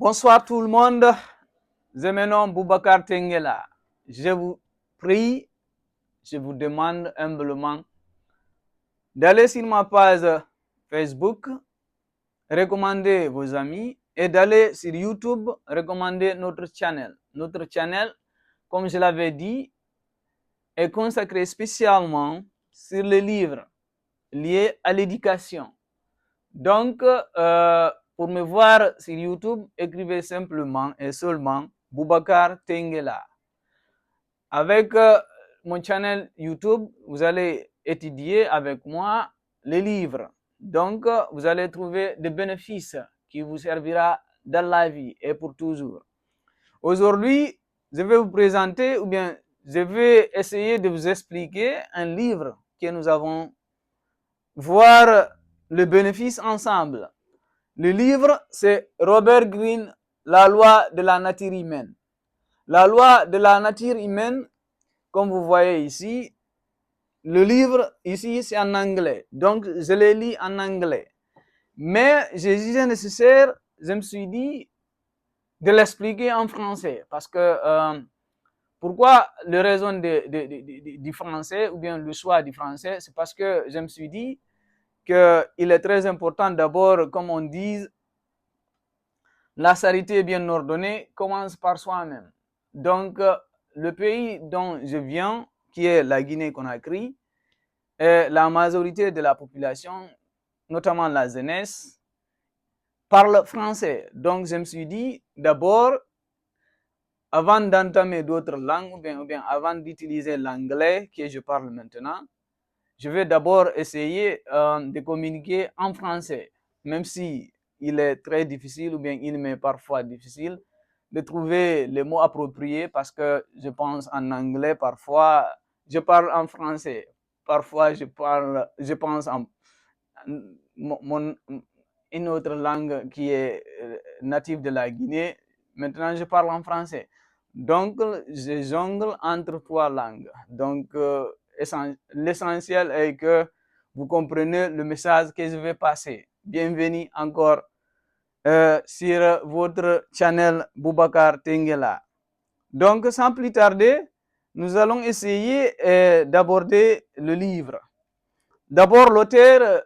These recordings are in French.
Bonsoir tout le monde. Je me nomme Boubacar Tengela. Je vous prie, je vous demande humblement d'aller sur ma page Facebook, recommander vos amis et d'aller sur YouTube, recommander notre channel. Notre channel, comme je l'avais dit, est consacré spécialement sur les livres liés à l'éducation. Donc, pour me voir sur YouTube, écrivez simplement et seulement Boubacar Tengela. Avec mon channel YouTube, vous allez étudier avec moi les livres. Donc, vous allez trouver des bénéfices qui vous servira dans la vie et pour toujours. Aujourd'hui, je vais vous présenter ou bien je vais essayer de vous expliquer un livre que nous avons voir le bénéfice ensemble. Le livre, c'est Robert Greene, La loi de la nature humaine. La loi de la nature humaine, comme vous voyez ici, le livre ici c'est en anglais, donc je l'ai lu en anglais. Mais j'ai jugé nécessaire, je me suis dit, de l'expliquer en français, parce que pourquoi le raison du français ou bien le choix du français, c'est parce que je me suis dit qu'il est très important d'abord, comme on dit, la charité bien ordonnée commence par soi-même. Donc, le pays dont je viens, qui est la Guinée-Conakry, la majorité de la population, notamment la jeunesse, parle français. Donc, je me suis dit, d'abord, avant d'entamer d'autres langues, ou bien avant d'utiliser l'anglais que je parle maintenant, je vais d'abord essayer de communiquer en français, même si il est très difficile ou bien il m'est parfois difficile de trouver les mots appropriés parce que je pense en anglais parfois, je parle en français, parfois je pense en une autre langue qui est native de la Guinée. Maintenant, je parle en français. Donc, je jongle entre trois langues. Donc, l'essentiel est que vous comprenez le message que je vais passer. Bienvenue encore sur votre channel Boubacar Tengela. Donc, sans plus tarder, nous allons essayer d'aborder le livre. D'abord, l'auteur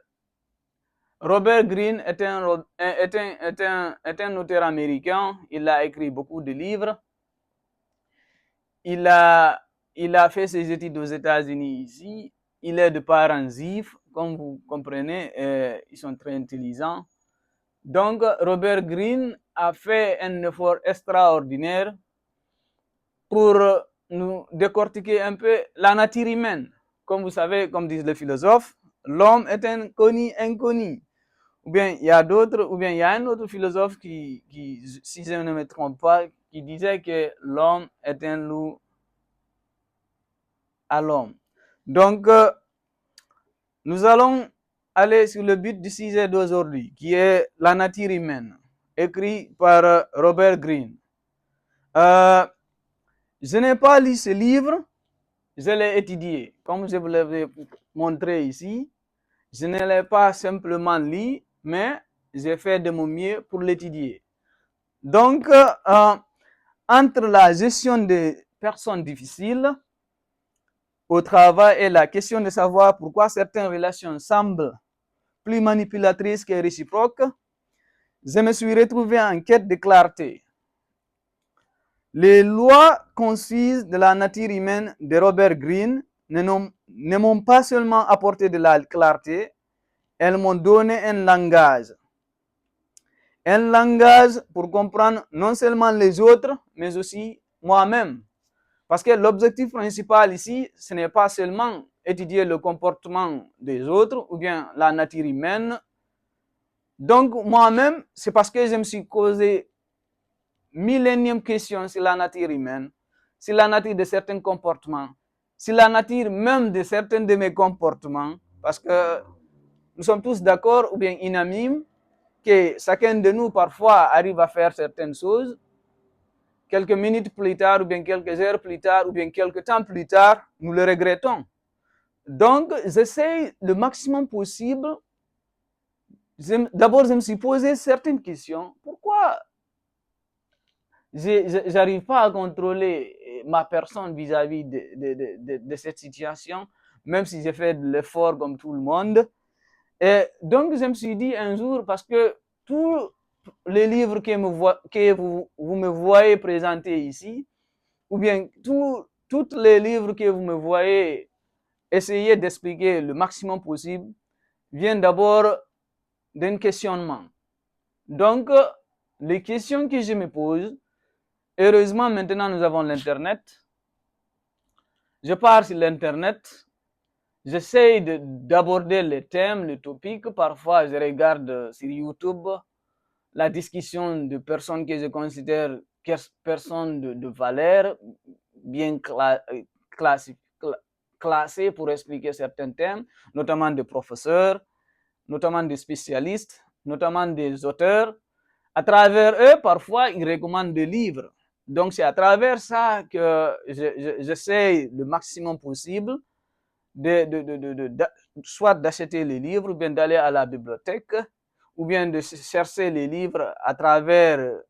Robert Greene est un auteur américain. Il a écrit beaucoup de livres. Il a fait ses études aux États-Unis ici. Il est de parents juifs, comme vous comprenez, ils sont très intelligents. Donc, Robert Greene a fait un effort extraordinaire pour nous décortiquer un peu la nature humaine. Comme vous savez, comme disent les philosophes, l'homme est un inconnu. Ou bien il y a d'autres, ou bien il y a un autre philosophe qui, si je ne me trompe pas, qui disait que l'homme est un loup à l'homme. Donc, nous allons aller sur le but du sujet d'aujourd'hui, qui est la nature humaine, écrit par Robert Greene. Je n'ai pas lu ce livre, je l'ai étudié. Comme je vous l'avais montré ici, je ne l'ai pas simplement lu, mais j'ai fait de mon mieux pour l'étudier. Donc, entre la gestion des personnes difficiles au travail et la question de savoir pourquoi certaines relations semblent plus manipulatrices que réciproques, je me suis retrouvé en quête de clarté. Les lois concises de la nature humaine de Robert Greene ne m'ont pas seulement apporté de la clarté, elles m'ont donné un langage. Un langage pour comprendre non seulement les autres, mais aussi moi-même. Parce que l'objectif principal ici, ce n'est pas seulement étudier le comportement des autres ou bien la nature humaine. Donc, moi-même, c'est parce que je me suis posé millénium questions sur la nature humaine, sur la nature de certains comportements, sur la nature même de certains de mes comportements, parce que nous sommes tous d'accord ou bien unanimes que chacun de nous parfois arrive à faire certaines choses. Quelques minutes plus tard, ou bien quelques heures plus tard, ou bien quelques temps plus tard, nous le regrettons. Donc, j'essaie le maximum possible. D'abord, je me suis posé certaines questions. Pourquoi j'arrive pas à contrôler ma personne vis-à-vis de cette situation, même si j'ai fait de l'effort comme tout le monde. Et donc, je me suis dit un jour, parce que tous les livres que vous me voyez présenter ici, ou bien tous les livres que vous me voyez essayer d'expliquer le maximum possible, viennent d'abord d'un questionnement. Donc, les questions que je me pose, heureusement maintenant nous avons l'Internet. Je pars sur l'Internet, j'essaie d'aborder les thèmes, les topics. Parfois, je regarde sur YouTube la discussion de personnes que je considère personnes de valeur, bien classées pour expliquer certains thèmes, notamment des professeurs, notamment des spécialistes, notamment des auteurs. À travers eux, parfois, ils recommandent des livres. Donc, c'est à travers ça que j'essaie le maximum possible soit d'acheter les livres, ou bien d'aller à la bibliothèque, ou bien de chercher les livres à travers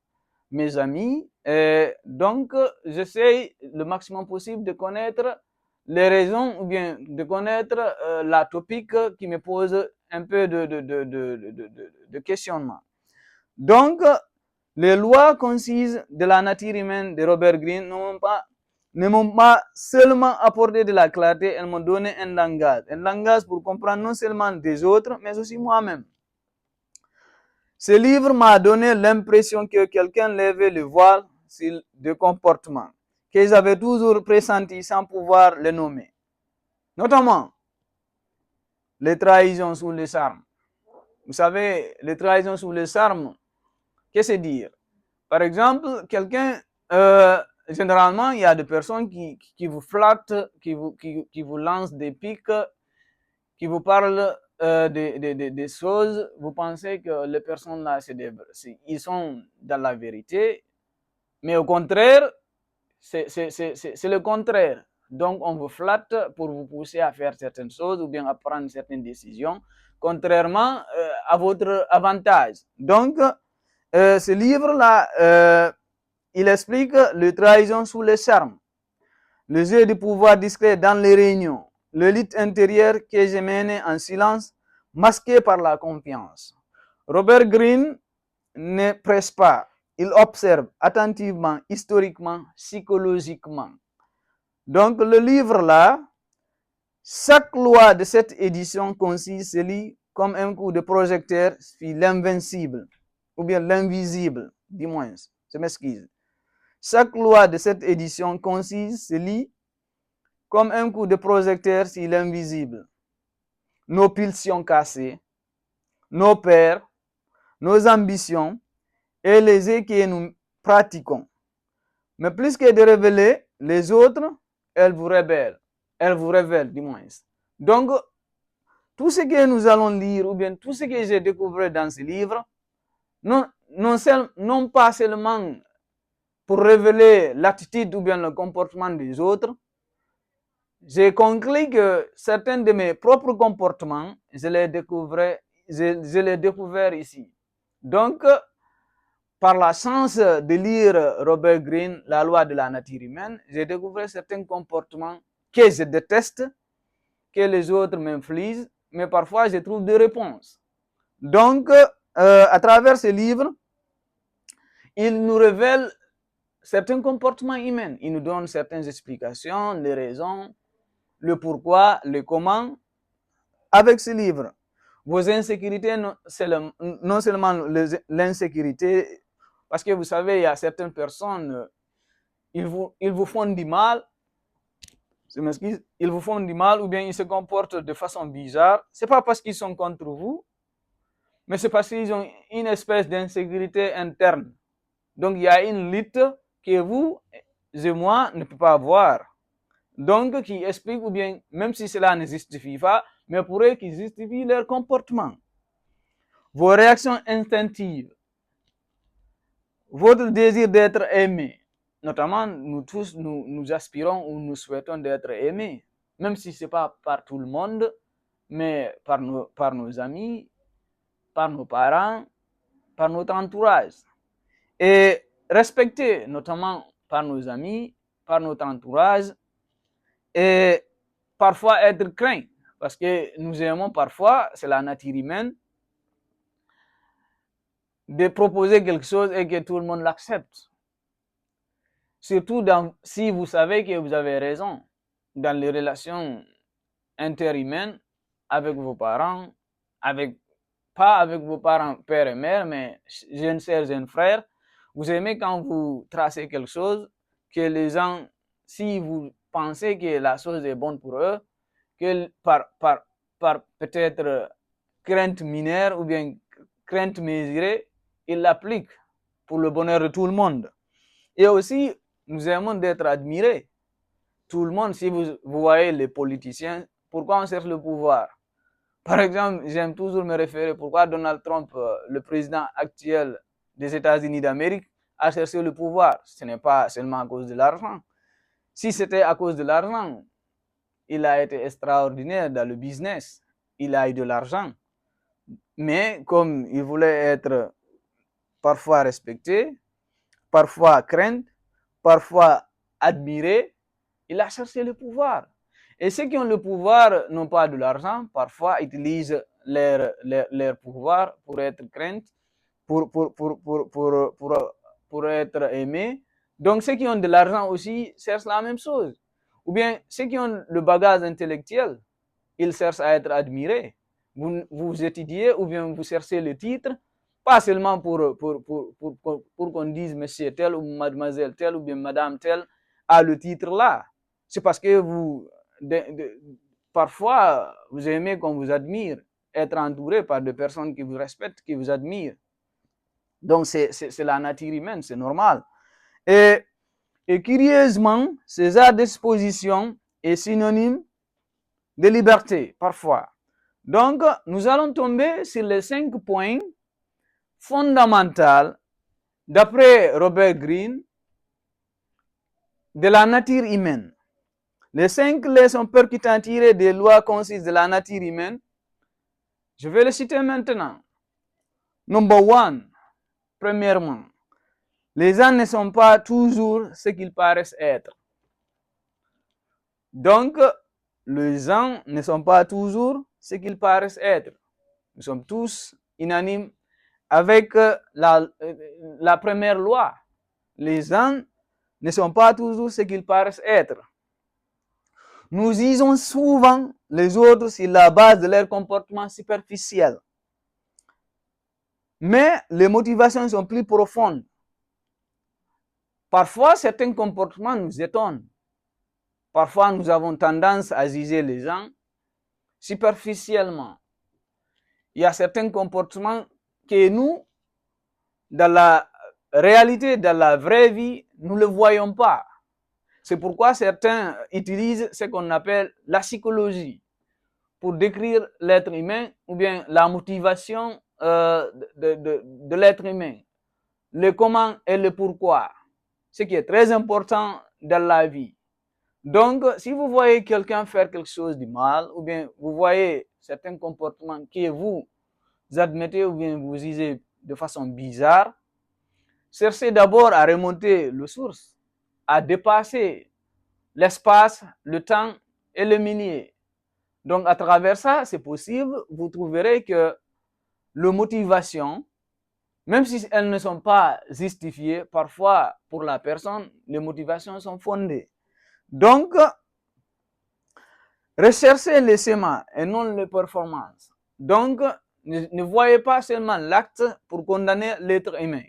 mes amis. Et donc, j'essaie le maximum possible de connaître les raisons, ou bien de connaître la topique qui me pose un peu de questionnement. Donc, les lois concises de la nature humaine de Robert Greene ne m'ont pas seulement apporté de la clarté, elles m'ont donné un langage pour comprendre non seulement des autres, mais aussi moi-même. Ce livre m'a donné l'impression que quelqu'un levait le voile sur des comportements que j'avais toujours pressentis sans pouvoir les nommer. Notamment, les trahisons sous les armes. Vous savez, les trahisons sous les armes, qu'est-ce que c'est dire? Par exemple, quelqu'un, généralement, il y a des personnes qui vous flattent, qui vous lancent des pics, qui vous parlent des choses. Vous pensez que les personnes là, ils sont dans la vérité, mais au contraire, c'est le contraire. Donc, on vous flatte pour vous pousser à faire certaines choses ou bien à prendre certaines décisions, contrairement à votre avantage. Donc, ce livre-là, il explique le trahison sous les charmes, le jeu du pouvoir discret dans les réunions, le lutte intérieure que j'ai mené en silence, masqué par la confiance. Robert Greene ne presse pas, il observe attentivement, historiquement, psychologiquement. Donc le livre-là, chaque loi de cette édition consiste, se lit comme un coup de projecteur sur l'invincible, ou bien l'invisible, du moins, je m'excuse. Chaque loi de cette édition consiste, se lit comme un coup de projecteur sur l'invisible. Nos pulsions cassées, nos peurs, nos ambitions et les jeux que nous pratiquons. Mais plus que de révéler les autres, elles vous révèlent. Elles vous révèlent, du moins. Donc, tout ce que nous allons lire, ou bien tout ce que j'ai découvert dans ce livre, non pas seulement pour révéler l'attitude ou bien le comportement des autres, j'ai conclu que certains de mes propres comportements, je les découvert ici. Donc, par la chance de lire Robert Greene, La loi de la nature humaine, j'ai découvert certains comportements que je déteste, que les autres m'infligent, mais parfois je trouve des réponses. Donc, à travers ce livre, il nous révèle certains comportements humains. Il nous donne certaines explications, les raisons, le pourquoi, le comment. Avec ce livre, vos insécurités, non seulement l'insécurité, parce que vous savez, il y a certaines personnes, ils vous font du mal, je m'excuse, ils vous font du mal ou bien ils se comportent de façon bizarre. Ce n'est pas parce qu'ils sont contre vous, mais c'est parce qu'ils ont une espèce d'insécurité interne. Donc, il y a une lutte que vous et moi ne pouvons pas avoir. Donc, qui explique, ou bien, même si cela ne justifie pas, mais pour eux qui justifient leur comportement. Vos réactions instinctives, votre désir d'être aimé, notamment nous tous, nous aspirons ou nous souhaitons d'être aimés, même si ce n'est pas par tout le monde, mais par nos amis, par nos parents, par notre entourage. Et respecté notamment par nos amis, par notre entourage, et parfois être craint, parce que nous aimons parfois, c'est la nature humaine, de proposer quelque chose et que tout le monde l'accepte. Surtout si vous savez que vous avez raison dans les relations interhumaines avec vos parents, pas avec vos parents, père et mère, mais jeunes sœurs, jeunes frères. Vous aimez quand vous tracez quelque chose, que les gens, si vous pensez que la chose est bonne pour eux, que par peut-être crainte mineure ou bien crainte mesurée, ils l'appliquent pour le bonheur de tout le monde. Et aussi, nous aimons d'être admirés. Tout le monde, si vous voyez les politiciens, pourquoi on cherche le pouvoir? Par exemple, j'aime toujours me référer pourquoi Donald Trump, le président actuel des États-Unis d'Amérique, a cherché le pouvoir. Ce n'est pas seulement à cause de l'argent. Si c'était à cause de l'argent, il a été extraordinaire dans le business. Il a eu de l'argent. Mais comme il voulait être parfois respecté, parfois craint, parfois admiré, il a cherché le pouvoir. Et ceux qui ont le pouvoir n'ont pas de l'argent, parfois utilisent leur pouvoir pour être craints, pour être aimés. Donc ceux qui ont de l'argent aussi cherchent la même chose. Ou bien ceux qui ont le bagage intellectuel, ils cherchent à être admirés. Vous étudiez ou bien vous cherchez le titre, pas seulement pour qu'on dise monsieur tel ou mademoiselle tel ou bien madame tel a le titre là. C'est parce que parfois, vous aimez qu'on vous admire, être entouré par des personnes qui vous respectent, qui vous admirent. Donc, c'est la nature humaine, c'est normal. Et curieusement, ces disposition est synonyme de liberté, parfois. Donc, nous allons tomber sur les 5 points fondamentaux, d'après Robert Greene, de la nature humaine. Les 5 leçons percutantes tirées des lois concises de la nature humaine, je vais les citer maintenant. Number 1, premièrement, les gens ne sont pas toujours ce qu'ils paraissent être. Donc, les gens ne sont pas toujours ce qu'ils paraissent être. Nous sommes tous unanimes avec la première loi. Les gens ne sont pas toujours ce qu'ils paraissent être. Nous jugeons souvent les autres sur la base de leur comportement superficiel. Mais les motivations sont plus profondes. Parfois, certains comportements nous étonnent. Parfois, nous avons tendance à juger les gens superficiellement. Il y a certains comportements que nous, dans la réalité, dans la vraie vie, nous ne le voyons pas. C'est pourquoi certains utilisent ce qu'on appelle la psychologie pour décrire l'être humain ou bien la motivation de l'être humain, le comment et le pourquoi, ce qui est très important dans la vie. Donc, si vous voyez quelqu'un faire quelque chose de mal ou bien vous voyez certains comportements que vous admettez ou bien vous jugez de façon bizarre, cherchez d'abord à remonter les sources, à dépasser l'espace, le temps et le milieu. Donc, à travers ça, c'est possible, vous trouverez que les motivations, même si elles ne sont pas justifiées, parfois pour la personne, les motivations sont fondées. Donc, recherchez les schémas et non les performances. Donc, ne voyez pas seulement l'acte pour condamner l'être humain.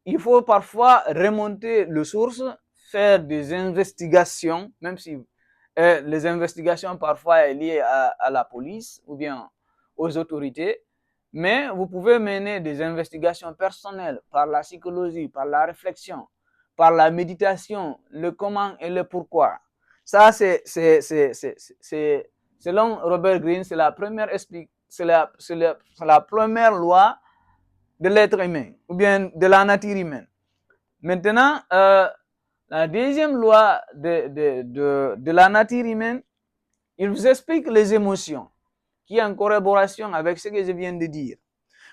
Il faut parfois remonter les sources, faire des investigations, même si les investigations parfois sont liées à la police ou bien aux autorités, mais vous pouvez mener des investigations personnelles par la psychologie, par la réflexion, par la méditation, le comment et le pourquoi. Ça, selon Robert Greene, c'est la première loi de l'être humain, ou bien de la nature humaine. Maintenant, la deuxième loi de la nature humaine, il vous explique les émotions, qui est en corroboration avec ce que je viens de dire.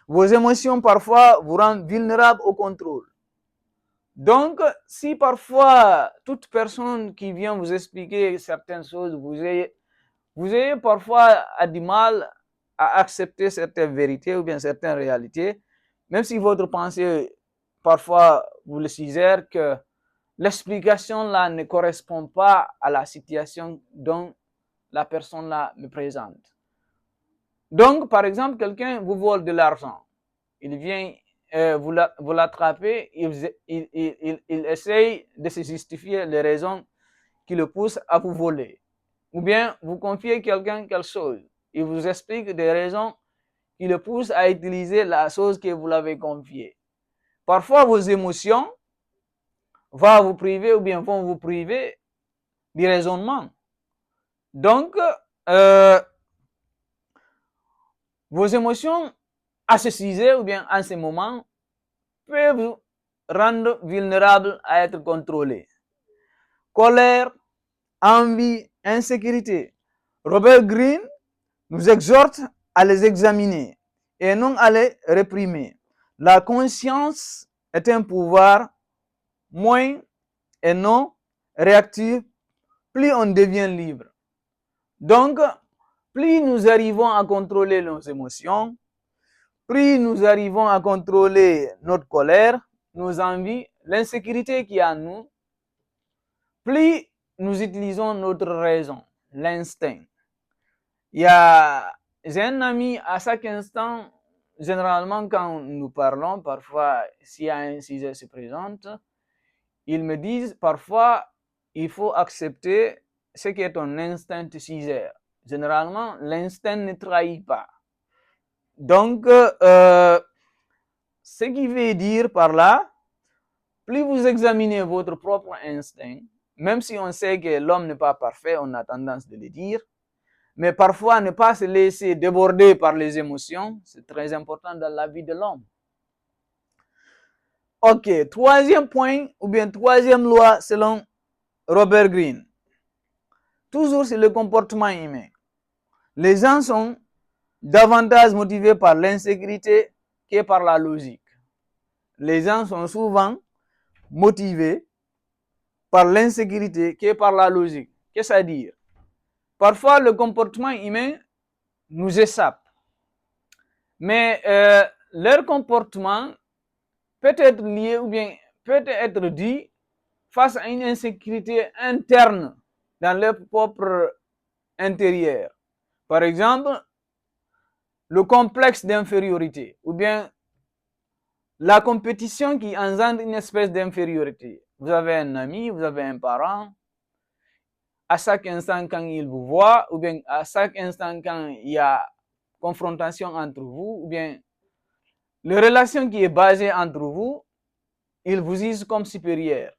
Vos émotions, parfois, vous rendent vulnérables au contrôle. Donc, si parfois toute personne qui vient vous expliquer certaines choses, vous ayez parfois du mal à accepter certaines vérités ou bien certaines réalités, même si votre pensée parfois vous le suggère que l'explication là ne correspond pas à la situation dont la personne là me présente. Donc, par exemple, quelqu'un vous vole de l'argent, il vient vous l'attrapez, il essaye de se justifier les raisons qui le poussent à vous voler. Ou bien vous confiez quelqu'un quelque chose, il vous explique des raisons qui le poussent à utiliser la chose que vous l'avez confiée. Parfois, vos émotions vont vous priver ou bien vont vous priver du raisonnement. Donc, vos émotions à ce sujet ou bien à ce moment peuvent vous rendre vulnérable à être contrôlé. Colère, envie, insécurité. Robert Greene nous exhorte à les examiner et non à les réprimer. La conscience est un pouvoir moins et non réactif, plus on devient libre. Donc, plus nous arrivons à contrôler nos émotions, plus nous arrivons à contrôler notre colère, nos envies, l'insécurité qui est en nous, plus nous utilisons notre raison, l'instinct. J'ai un ami, à chaque instant, généralement quand nous parlons, parfois s'il y a un sujet se présente, ils me disent parfois il faut accepter ce que ton instinct te suggère. Généralement, l'instinct ne trahit pas. Donc, ce qui veut dire par là, plus vous examinez votre propre instinct, même si on sait que l'homme n'est pas parfait, on a tendance de le dire, mais parfois ne pas se laisser déborder par les émotions, c'est très important dans la vie de l'homme. Ok, troisième point, ou bien troisième loi selon Robert Greene. Toujours c'est le comportement humain. Les gens sont davantage motivés par l'insécurité que par la logique. Les gens sont souvent motivés par l'insécurité que par la logique. Qu'est-ce que ça veut dire? Parfois, le comportement humain nous échappe. Mais leur comportement peut être lié ou bien peut être dû face à une insécurité interne dans leur propre intérieur. Par exemple, le complexe d'infériorité ou bien la compétition qui engendre une espèce d'infériorité. Vous avez un ami, vous avez un parent, à chaque instant quand il vous voit, ou bien à chaque instant quand il y a confrontation entre vous, ou bien la relation qui est basée entre vous, il vous juge comme supérieur.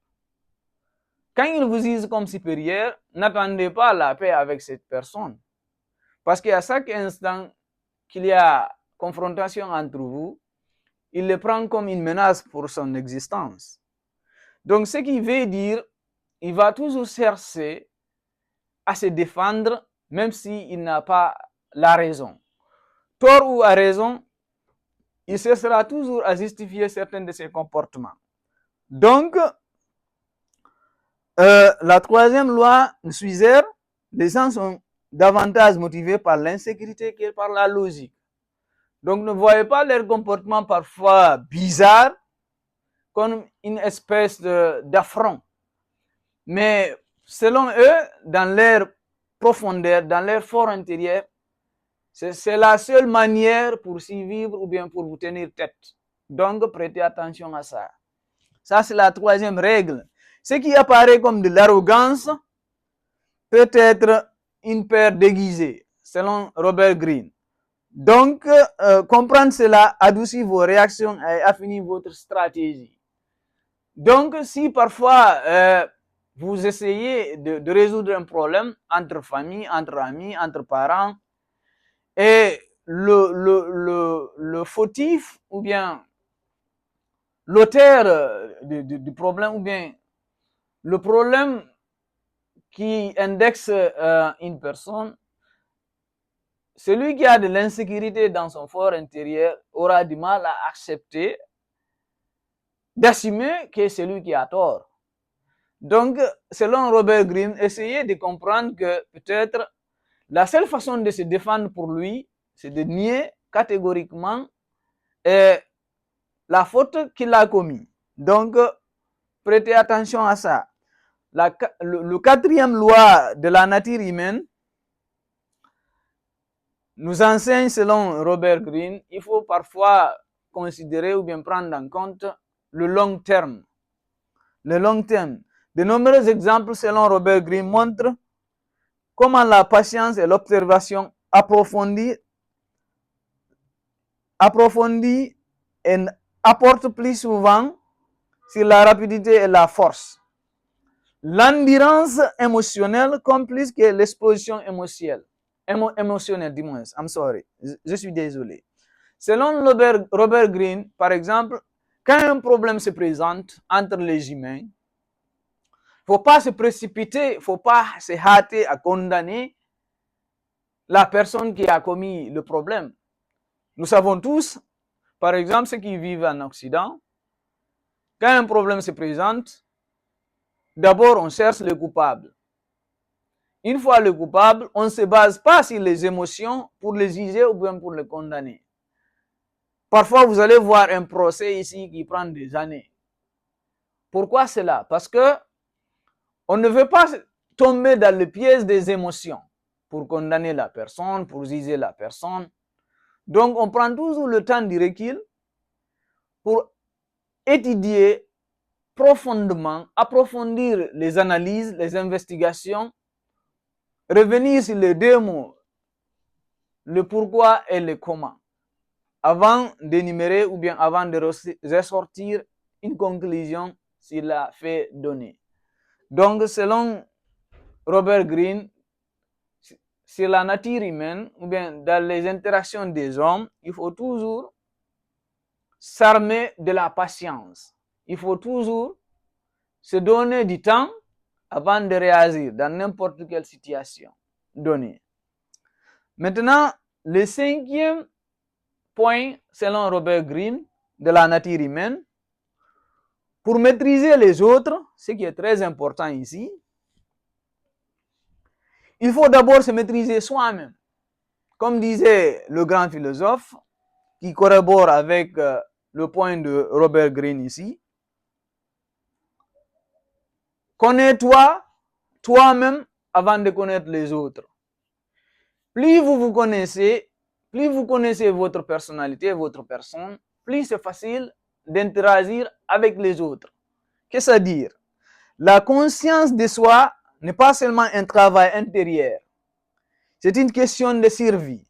Quand il vous juge comme supérieur, n'attendez pas la paix avec cette personne. Parce qu'à chaque instant qu'il y a confrontation entre vous, il le prend comme une menace pour son existence. Donc, ce qui veut dire, il va toujours chercher à se défendre, même s'il n'a pas la raison. Tort ou à raison, il cherchera toujours à justifier certains de ses comportements. Donc, la troisième loi nous suggère, les gens sont davantage motivés par l'insécurité que par la logique. Donc, ne voyez pas leur comportement parfois bizarre comme une espèce d'affront. Mais selon eux, dans leur profondeur, dans leur fort intérieur, c'est la seule manière pour survivre ou bien pour vous tenir tête. Donc, prêtez attention à ça. Ça, c'est la troisième règle. Ce qui apparaît comme de l'arrogance peut être une peur déguisée, selon Robert Greene. Donc, comprendre cela adoucit vos réactions et affinit votre stratégie. Donc, si parfois vous essayez de résoudre un problème entre famille, entre amis, entre parents, et le fautif ou bien l'auteur du problème ou bien le problème qui indexe une personne, celui qui a de l'insécurité dans son fort intérieur aura du mal à accepter d'assumer que c'est lui qui a tort. Donc, selon Robert Greene, essayez de comprendre que peut-être la seule façon de se défendre pour lui, c'est de nier catégoriquement la faute qu'il a commise. Donc, prêtez attention à ça. Le quatrième loi de la nature humaine nous enseigne, selon Robert Greene, il faut parfois considérer ou bien prendre en compte le long terme. Le long terme. De nombreux exemples, selon Robert Greene, montrent comment la patience et l'observation approfondie et apportent plus souvent sur la rapidité et la force. L'endurance émotionnelle comme plus que l'exposition émotionnelle, dis-moi. I'm sorry. Je suis désolé. Selon Robert Greene, par exemple, quand un problème se présente entre les humains, il ne faut pas se précipiter, il ne faut pas se hâter à condamner la personne qui a commis le problème. Nous savons tous, par exemple, ceux qui vivent en Occident, quand un problème se présente, d'abord on cherche le coupable. Une fois le coupable, on ne se base pas sur les émotions pour le juger ou bien pour le condamner. Parfois, vous allez voir un procès ici qui prend des années. Pourquoi cela? Parce que on ne veut pas tomber dans le piège des émotions pour condamner la personne, pour juger la personne. Donc, on prend toujours le temps du recul pour étudier profondément, approfondir les analyses, les investigations, revenir sur les deux mots, le pourquoi et le comment, avant d'énumérer ou bien avant de ressortir une conclusion sur la fait donnée. Donc, selon Robert Greene, sur la nature humaine ou bien dans les interactions des hommes, il faut toujours s'armer de la patience. Il faut toujours se donner du temps avant de réagir dans n'importe quelle situation donnée. Maintenant, le cinquième point, selon Robert Greene, de la nature humaine, pour maîtriser les autres, ce qui est très important ici, il faut d'abord se maîtriser soi-même. Comme disait le grand philosophe, qui corrobore avec le point de Robert Greene ici, connais-toi toi-même avant de connaître les autres. Plus vous connaissez votre personnalité, votre personne, plus c'est facile d'interagir avec les autres. Qu'est-ce que ça veut dire? La conscience de soi n'est pas seulement un travail intérieur. C'est une question de survie.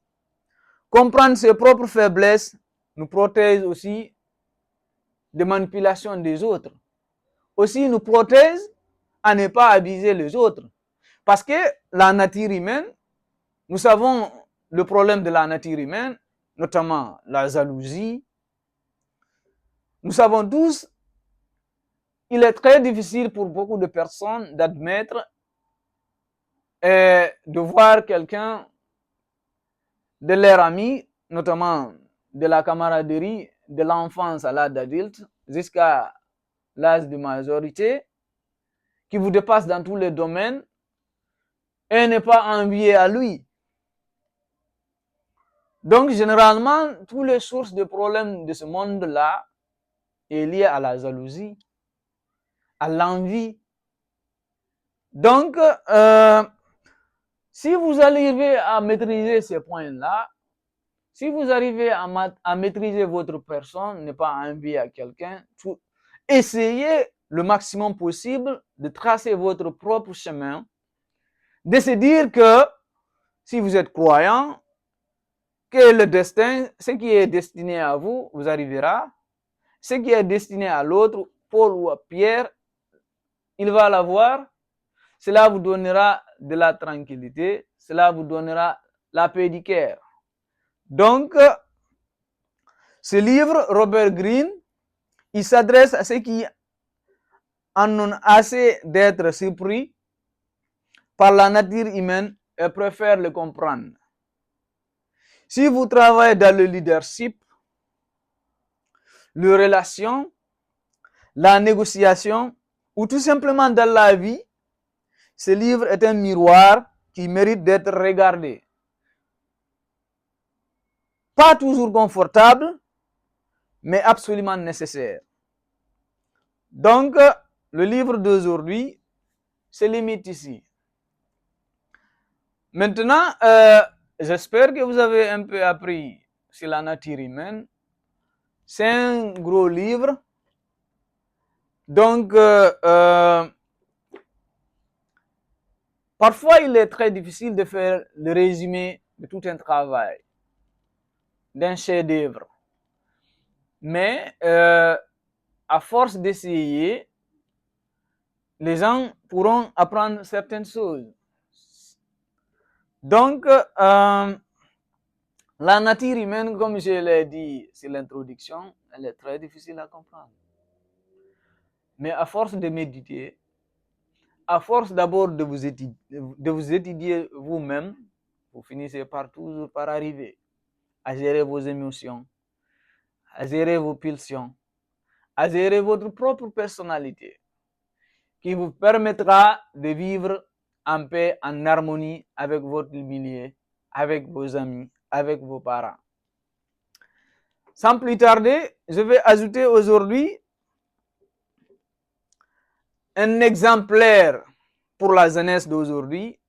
Comprendre ses propres faiblesses nous protège aussi de manipulation des autres. Aussi nous protège à ne pas abuser les autres. Parce que la nature humaine, nous savons le problème de la nature humaine, notamment la jalousie. Nous savons tous, il est très difficile pour beaucoup de personnes d'admettre et de voir quelqu'un de leur ami, notamment de la camaraderie, de l'enfance à l'âge adulte, jusqu'à l'âge de majorité, qui vous dépasse dans tous les domaines et n'est pas envié à lui. Donc, généralement, toutes les sources de problèmes de ce monde-là est liées à la jalousie, à l'envie. Donc, si vous arrivez à maîtriser ces points-là, si vous arrivez à maîtriser votre personne, ne pas envier à quelqu'un, essayez le maximum possible de tracer votre propre chemin, de se dire que si vous êtes croyant, que le destin, ce qui est destiné à vous, vous arrivera. Ce qui est destiné à l'autre, Paul ou à Pierre, il va l'avoir. Cela vous donnera de la tranquillité, cela vous donnera la paix du cœur. Donc, ce livre, Robert Greene, il s'adresse à ceux qui en ont assez d'être surpris par la nature humaine et préfèrent le comprendre. Si vous travaillez dans le leadership, les relations, la négociation, ou tout simplement dans la vie, ce livre est un miroir qui mérite d'être regardé. Pas toujours confortable, mais absolument nécessaire. Donc, le livre d'aujourd'hui se limite ici. Maintenant, j'espère que vous avez un peu appris sur la nature humaine. C'est un gros livre. Donc, parfois, il est très difficile de faire le résumé de tout un travail, d'un chef-d'œuvre. Mais, à force d'essayer, les gens pourront apprendre certaines choses. Donc, la nature humaine, comme je l'ai dit sur l'introduction, elle est très difficile à comprendre. Mais à force de méditer, à force d'abord de vous étudier vous-même, vous finissez toujours par arriver à gérer vos émotions, à gérer vos pulsions, à gérer votre propre personnalité, qui vous permettra de vivre en paix, en harmonie avec votre milieu, avec vos amis, avec vos parents. Sans plus tarder, je vais ajouter aujourd'hui un exemplaire pour la jeunesse d'aujourd'hui,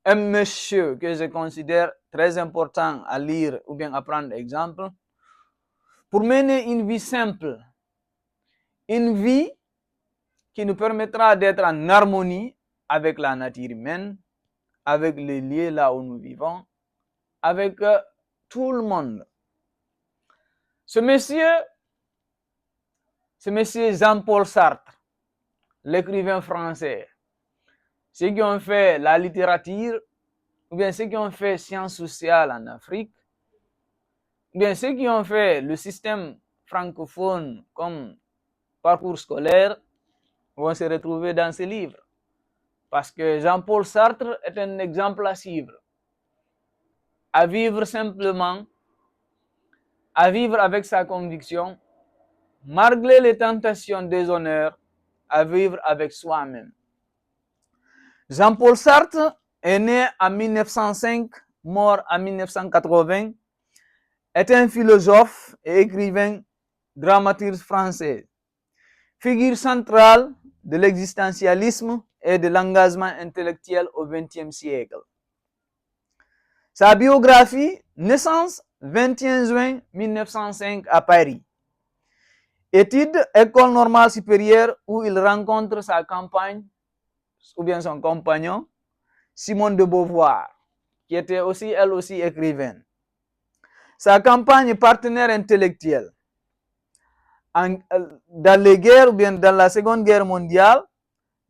un monsieur que je considère très important à lire ou bien à prendre exemple, pour mener une vie simple, une vie qui nous permettra d'être en harmonie avec la nature humaine, avec les lieux là où nous vivons, avec tout le monde. Ce monsieur Jean-Paul Sartre, l'écrivain français, ceux qui ont fait la littérature, ou bien ceux qui ont fait sciences sociales en Afrique, ou bien ceux qui ont fait le système francophone comme parcours scolaire, vont se retrouver dans ce livre. Parce que Jean-Paul Sartre est un exemple à suivre. À vivre simplement, à vivre avec sa conviction, malgré les tentations déshonneurs, à vivre avec soi-même. Jean-Paul Sartre est né en 1905, mort en 1980, est un philosophe et écrivain dramaturge français, figure centrale de l'existentialisme et de l'engagement intellectuel au XXe siècle. Sa biographie, naissance 21 juin 1905 à Paris. Études, école normale supérieure où il rencontre sa compagne, ou bien son compagnon, Simone de Beauvoir, qui était aussi, elle aussi, écrivaine. Sa compagne partenaire intellectuelle. Dans les guerres, ou bien dans la Seconde Guerre mondiale,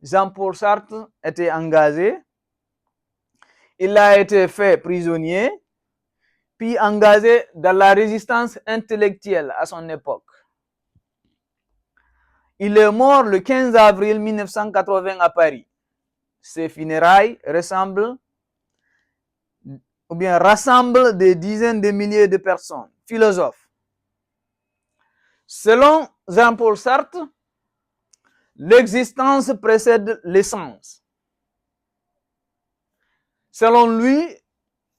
Jean-Paul Sartre était engagé. Il a été fait prisonnier, puis engagé dans la résistance intellectuelle à son époque. Il est mort le 15 avril 1980 à Paris. Ses funérailles rassemblent des dizaines de milliers de personnes, philosophes. Selon Jean-Paul Sartre, l'existence précède l'essence. Selon lui,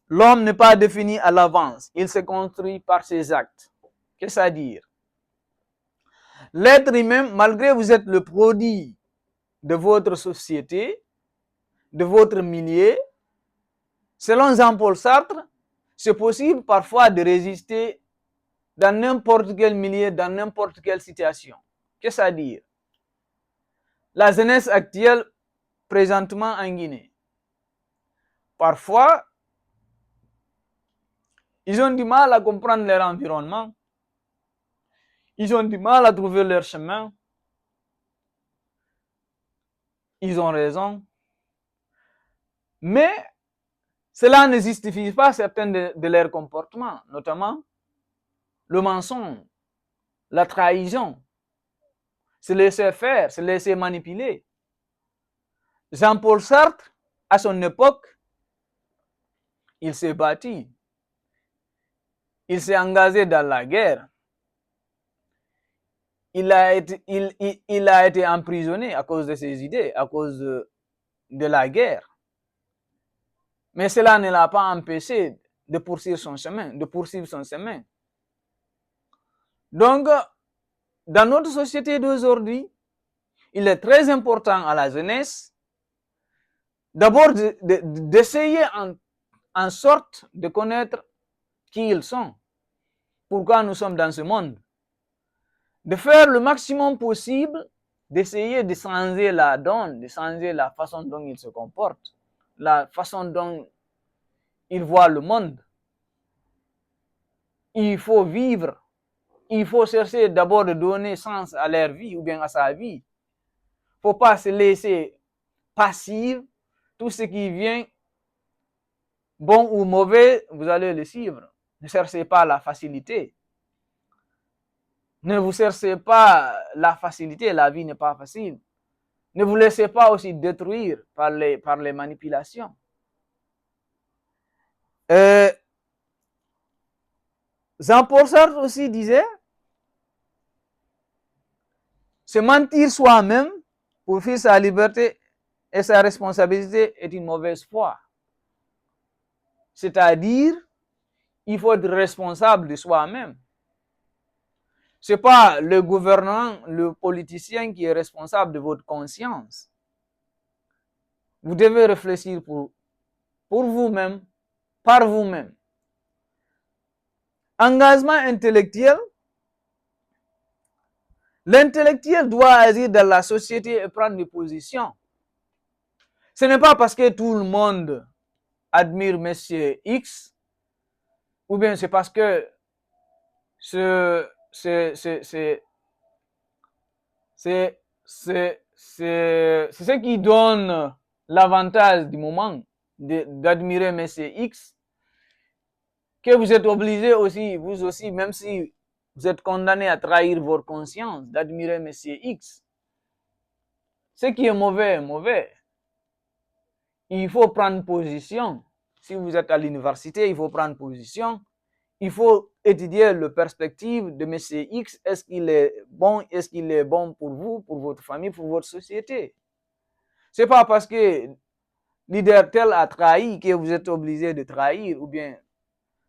l'homme n'est pas défini à l'avance, il se construit par ses actes. Qu'est-ce à dire? L'être humain, malgré que vous êtes le produit de votre société, de votre milieu, selon Jean-Paul Sartre, c'est possible parfois de résister dans n'importe quel milieu, dans n'importe quelle situation. Qu'est-ce à dire? La jeunesse actuelle, présentement en Guinée, parfois, ils ont du mal à comprendre leur environnement. Ils ont du mal à trouver leur chemin. Ils ont raison. Mais cela ne justifie pas certains de leurs comportements, notamment le mensonge, la trahison, se laisser faire, se laisser manipuler. Jean-Paul Sartre, à son époque, il s'est battu. Il s'est engagé dans la guerre. il a été emprisonné à cause de ses idées, à cause de la guerre. Mais cela ne l'a pas empêché de poursuivre son chemin, Donc, dans notre société d'aujourd'hui, il est très important à la jeunesse d'abord d'essayer en sorte de connaître qui ils sont, pourquoi nous sommes dans ce monde, de faire le maximum possible, d'essayer de changer la donne, de changer la façon dont ils se comportent, la façon dont ils voient le monde. Il faut vivre, il faut chercher d'abord de donner sens à leur vie ou bien à sa vie. Il ne faut pas se laisser passif, tout ce qui vient, bon ou mauvais, vous allez le suivre. Ne cherchez pas la facilité. Ne vous cherchez pas la facilité, la vie n'est pas facile. Ne vous laissez pas aussi détruire par les manipulations. Jean-Paul Sartre aussi disait, se mentir soi-même pour fuir sa liberté et sa responsabilité est une mauvaise foi. C'est-à-dire, il faut être responsable de soi-même. Ce n'est pas le gouvernant, le politicien qui est responsable de votre conscience. Vous devez réfléchir pour vous-même, par vous-même. Engagement intellectuel. L'intellectuel doit agir dans la société et prendre des positions. Ce n'est pas parce que tout le monde admire M. X, ou bien c'est parce que c'est ce qui donne l'avantage du moment d'admirer M. X, que vous êtes obligé aussi, vous aussi, même si vous êtes condamné à trahir votre conscience, d'admirer M. X. Ce qui est mauvais est mauvais. Il faut prendre position. Si vous êtes à l'université, il faut prendre position. Il faut étudier la perspective de M. X. Est-ce qu'il est bon pour vous, pour votre famille, pour votre société? Ce n'est pas parce que leader tel a trahi que vous êtes obligé de trahir ou bien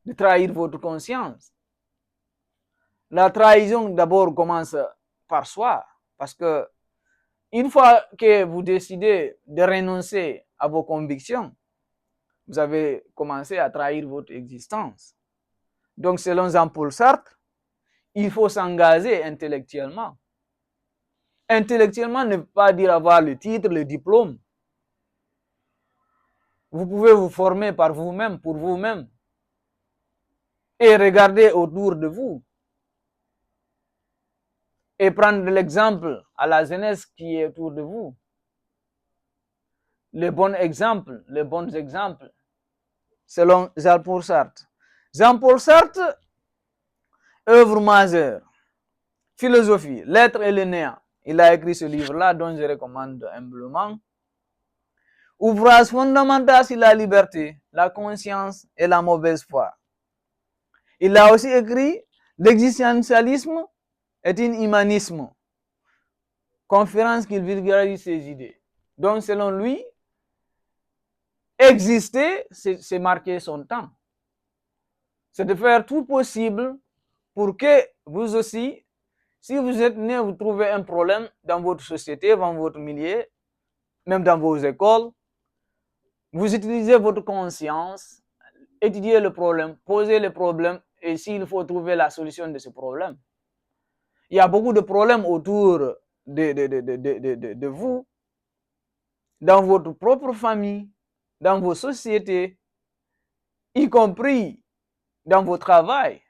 de trahir votre conscience. La trahison d'abord commence par soi, parce que une fois que vous décidez de renoncer à vos convictions, vous avez commencé à trahir votre existence. Donc, selon Jean-Paul Sartre, il faut s'engager intellectuellement. Intellectuellement ne veut pas dire avoir le titre, le diplôme. Vous pouvez vous former par vous-même, pour vous-même, et regarder autour de vous. Et prendre l'exemple à la jeunesse qui est autour de vous. Les bons exemples, selon Jean-Paul Sartre. Jean-Paul Sartre, œuvre majeure, philosophie, l'être et le néant. Il a écrit ce livre-là dont je recommande humblement. Ouvrage fondamental sur la liberté, la conscience et la mauvaise foi. Il a aussi écrit l'existentialisme est un humanisme. Conférence qu'il vulgarise ses idées. Donc, selon lui, exister, c'est marquer son temps. C'est de faire tout possible pour que vous aussi, si vous êtes né, vous trouvez un problème dans votre société, dans votre milieu, même dans vos écoles, vous utilisez votre conscience, étudiez le problème, posez le problème, et s'il faut trouver la solution de ce problème. Il y a beaucoup de problèmes autour de vous, dans votre propre famille, dans vos sociétés, y compris dans votre travail.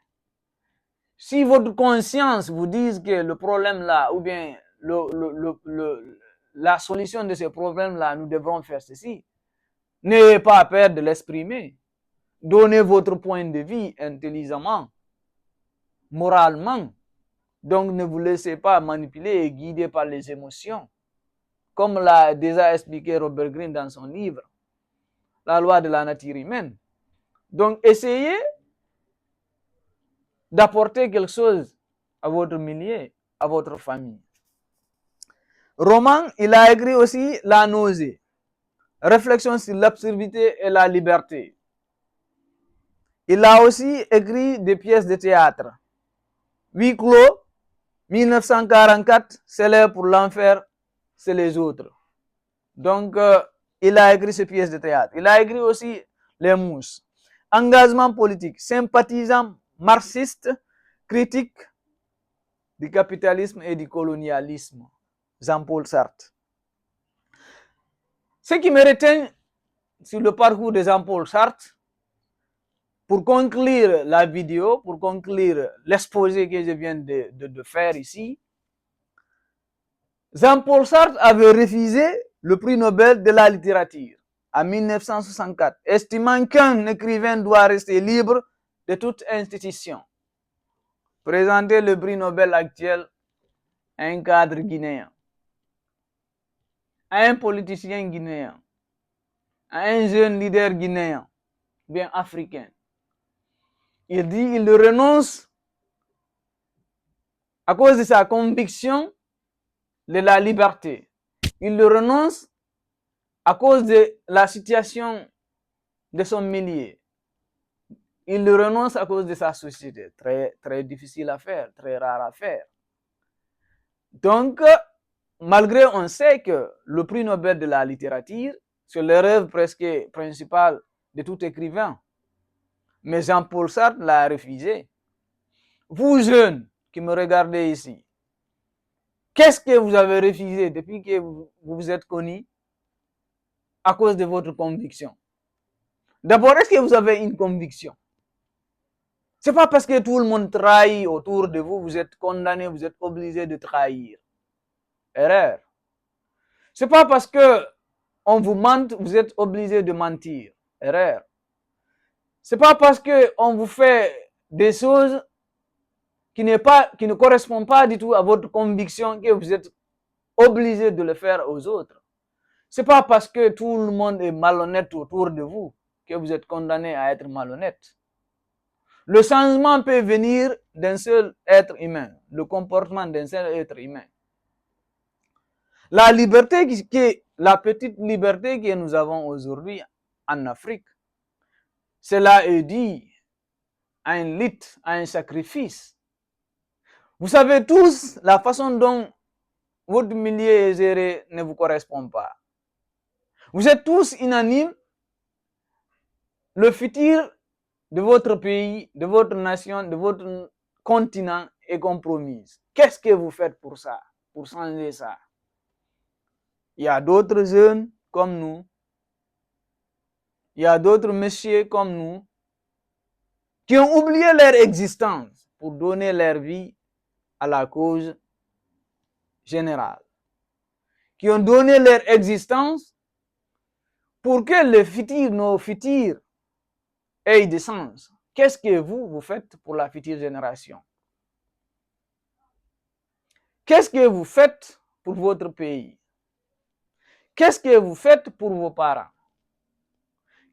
Si votre conscience vous dit que le problème là, ou bien la solution de ce problème là, nous devrons faire ceci, n'ayez pas peur de l'exprimer. Donnez votre point de vue intelligemment, moralement. Donc ne vous laissez pas manipuler et guider par les émotions. Comme l'a déjà expliqué Robert Greene dans son livre, La loi de la nature humaine. Donc essayez d'apporter quelque chose à votre milieu. à votre famille. Roman, il a écrit aussi La nausée, réflexion sur l'absurdité et la liberté. Il a aussi écrit des pièces de théâtre. Huis clos, 1944, c'est l'heure pour l'enfer, c'est les autres. Donc, il a écrit ces pièces de théâtre. Il a écrit aussi Les Mousses. Engagement politique, sympathisant, marxiste, critique du capitalisme et du colonialisme. Jean-Paul Sartre. Ce qui me retient sur le parcours de Jean-Paul Sartre, pour conclure la vidéo, pour conclure l'exposé que je viens de faire ici, Jean-Paul Sartre avait refusé le prix Nobel de la littérature en 1964, estimant qu'un écrivain doit rester libre de toute institution. Présenter le prix Nobel actuel à un cadre guinéen, à un politicien guinéen, à un jeune leader guinéen, bien africain. Il dit qu'il renonce à cause de sa conviction de la liberté. Il renonce à cause de la situation de son milieu. Il renonce à cause de sa société. Très, très difficile à faire, très rare à faire. Donc, malgré on sait que le prix Nobel de la littérature, c'est le rêve presque principal de tout écrivain. Mais Jean-Paul Sartre l'a refusé. Vous jeunes qui me regardez ici, qu'est-ce que vous avez refusé depuis que vous vous êtes connus à cause de votre conviction? D'abord, est-ce que vous avez une conviction? C'est pas parce que tout le monde trahit autour de vous, vous êtes condamné, vous êtes obligé de trahir. Erreur. C'est pas parce que on vous mente, vous êtes obligé de mentir. Erreur. C'est pas parce que on vous fait des choses qui ne correspondent pas du tout à votre conviction que vous êtes obligé de le faire aux autres. C'est pas parce que tout le monde est malhonnête autour de vous que vous êtes condamné à être malhonnête. Le changement peut venir d'un seul être humain, le comportement d'un seul être humain. La liberté, la petite liberté que nous avons aujourd'hui en Afrique, cela est dû à un lutte, à un sacrifice. Vous savez tous la façon dont votre milieu est géré ne vous correspond pas. Vous êtes tous unanimes. Le futur de votre pays, de votre nation, de votre continent est compromis. Qu'est-ce que vous faites pour ça, pour changer ça? Il y a d'autres jeunes comme nous, il y a d'autres messieurs comme nous qui ont oublié leur existence pour donner leur vie à la cause générale, qui ont donné leur existence pour que le futur, nos futurs, aient du sens. Qu'est-ce que vous faites pour la future génération? Qu'est-ce que vous faites pour votre pays? Qu'est-ce que vous faites pour vos parents?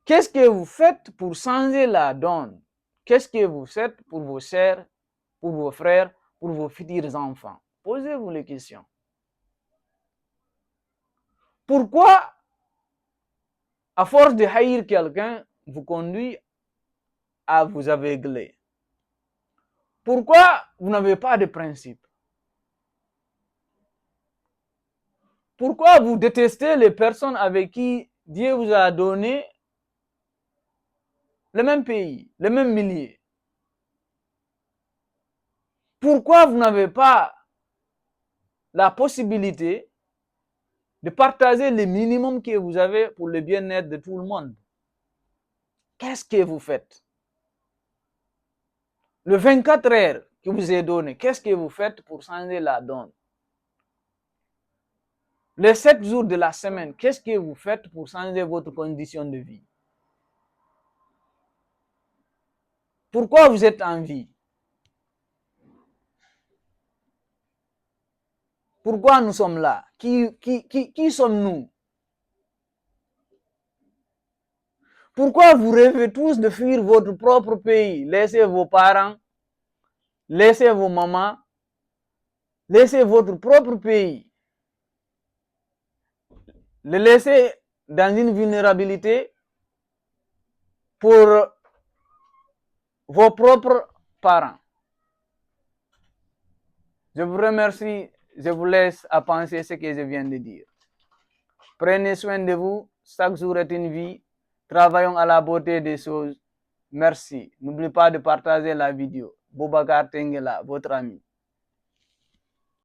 Qu'est-ce que vous faites pour changer la donne? Qu'est-ce que vous faites pour vos sœurs, pour vos frères, pour vos futurs enfants? Posez-vous les questions. Pourquoi, à force de haïr quelqu'un, vous conduit à vous aveugler? Pourquoi vous n'avez pas de principe? Pourquoi vous détestez les personnes avec qui Dieu vous a donné le même pays, le même milieu? Pourquoi vous n'avez pas la possibilité de partager le minimum que vous avez pour le bien-être de tout le monde? Qu'est-ce que vous faites? Le 24 heures que vous est donné, qu'est-ce que vous faites pour changer la donne? Les 7 jours de la semaine, qu'est-ce que vous faites pour changer votre condition de vie? Pourquoi vous êtes en vie? Pourquoi nous sommes là? Qui sommes-nous? Pourquoi vous rêvez tous de fuir votre propre pays? Laissez vos parents, laissez vos mamans, laisser votre propre pays, le laisser dans une vulnérabilité pour vos propres parents. Je vous remercie, je vous laisse à penser ce que je viens de dire. Prenez soin de vous, chaque jour est une vie, travaillons à la beauté des choses. Merci. N'oubliez pas de partager la vidéo. Boubacar Tenguela, votre ami.